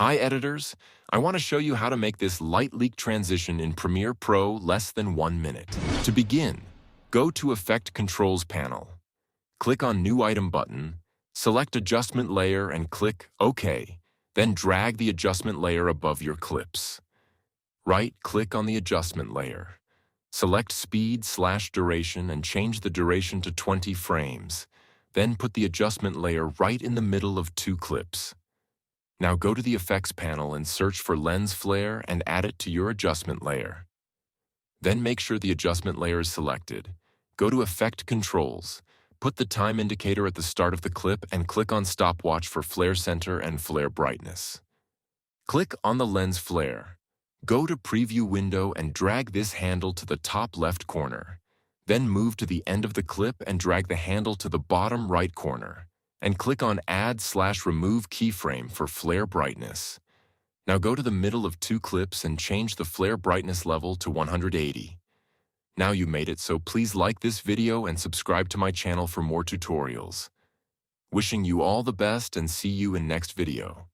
Hi editors, I want to show you how to make this light leak transition in Premiere Pro less than 1 minute. To begin, go to Effect Controls panel. Click on New Item button, select Adjustment Layer and click OK. Then drag the adjustment layer above your clips. Right-click on the adjustment layer. Select Speed/Duration and change the duration to 20 frames. Then put the adjustment layer right in the middle of two clips. Now go to the Effects panel and search for Lens Flare and add it to your adjustment layer. Then make sure the adjustment layer is selected. Go to Effect Controls. Put the time indicator at the start of the clip and click on Stopwatch for flare center and flare brightness. Click on the lens flare. Go to Preview window and drag this handle to the top left corner. Then move to the end of the clip and drag the handle to the bottom right corner. And click on Add/Remove Keyframe for flare brightness. Now go to the middle of two clips and change the flare brightness level to 180. Now you made it, so please like this video and subscribe to my channel for more tutorials. Wishing you all the best and see you in next video.